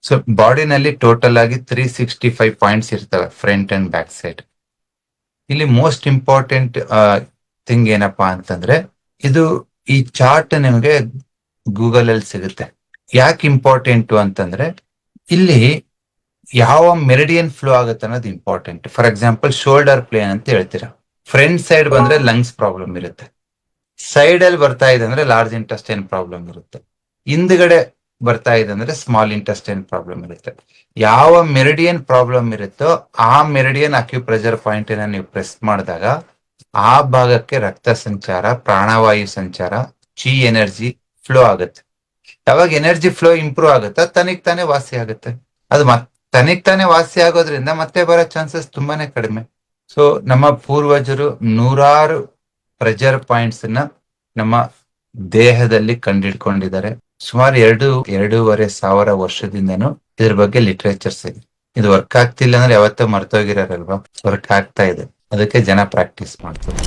So ಬಾಡಿನಲ್ಲಿ total ಆಗಿ 365 points ಇರ್ತವೆ front and back side. ಇಲ್ಲಿ ಮೋಸ್ಟ್ ಇಂಪಾರ್ಟೆಂಟ್ ಥಿಂಗ್ ಏನಪ್ಪಾ ಅಂತಂದ್ರೆ, ಇದು ಈ ಚಾರ್ಟ್ ನಿಮಗೆ ಗೂಗಲ್ ಅಲ್ಲಿ ಸಿಗುತ್ತೆ. ಯಾಕೆ ಇಂಪಾರ್ಟೆಂಟ್ ಅಂತಂದ್ರೆ, ಇಲ್ಲಿ ಯಾವ ಮೆರಿಡಿಯನ್ ಫ್ಲೋ ಆಗುತ್ತೆ ಅನ್ನೋದು important. For example shoulder plane ಅಂತ ಹೇಳ್ತೀರಾ, ಫ್ರಂಟ್ ಸೈಡ್ ಬಂದ್ರೆ ಲಂಗ್ಸ್ ಪ್ರಾಬ್ಲಮ್ ಇರುತ್ತೆ, ಸೈಡ್ ಅಲ್ಲಿ ಬರ್ತಾ ಇದೆ ಅಂದ್ರೆ ಲಾರ್ಜ್ ಇಂಟೆಸ್ಟೈನ್ ಪ್ರಾಬ್ಲಮ್ ಇರುತ್ತೆ, ಹಿಂದ್ಗಡೆ ಬರ್ತಾ ಇದೆ ಅಂದ್ರೆ ಸ್ಮಾಲ್ ಇಂಟೆಸ್ಟೈನ್ ಪ್ರಾಬ್ಲಮ್ ಇರುತ್ತೆ. ಯಾವ ಮೆರಿಡಿಯನ್ ಪ್ರಾಬ್ಲಮ್ ಇರುತ್ತೋ ಆ ಮೆರಿಡಿಯನ್ ಅಕ್ಯುಪ್ರೆಷರ್ ಪಾಯಿಂಟ್ ನೀವು ಪ್ರೆಸ್ ಮಾಡಿದಾಗ ಆ ಭಾಗಕ್ಕೆ ರಕ್ತ ಸಂಚಾರ, ಪ್ರಾಣವಾಯು ಸಂಚಾರ, ಚಿ ಎನರ್ಜಿ ಫ್ಲೋ ಆಗುತ್ತೆ. ಯಾವಾಗ ಎನರ್ಜಿ ಫ್ಲೋ ಇಂಪ್ರೂವ್ ಆಗುತ್ತಾ ತನಿಗ್ ತಾನೇ ವಾಸಿ ಆಗುತ್ತೆ. ಅದು ತನಿಗ್ ತಾನೇ ವಾಸಿ ಆಗೋದ್ರಿಂದ ಮತ್ತೆ ಬರೋ ಚಾನ್ಸಸ್ ತುಂಬಾನೇ ಕಡಿಮೆ. ಸೊ ನಮ್ಮ ಪೂರ್ವಜರು ನೂರಾರು ಪ್ರೆಷರ್ ಪಾಯಿಂಟ್ಸ್ ನ ನಮ್ಮ ದೇಹದಲ್ಲಿ ಕಂಡಿಡ್ಕೊಂಡಿದ್ದಾರೆ. ಸುಮಾರು 2-2.5 ವರ್ಷದಿಂದನೂ ಇದ್ರ ಬಗ್ಗೆ ಲಿಟ್ರೇಚರ್ಸ್ ಇದೆ. ಇದು ವರ್ಕ್ ಆಗ್ತಿಲ್ಲ ಅಂದ್ರೆ ಯಾವತ್ತೋ ಮರ್ತೋಗಿರಾರಲ್ವಾ, ವರ್ಕ್ ಆಗ್ತಾ ಇದೆ, ಅದಕ್ಕೆ ಜನ ಪ್ರಾಕ್ಟೀಸ್ ಮಾಡ್ತಾರೆ.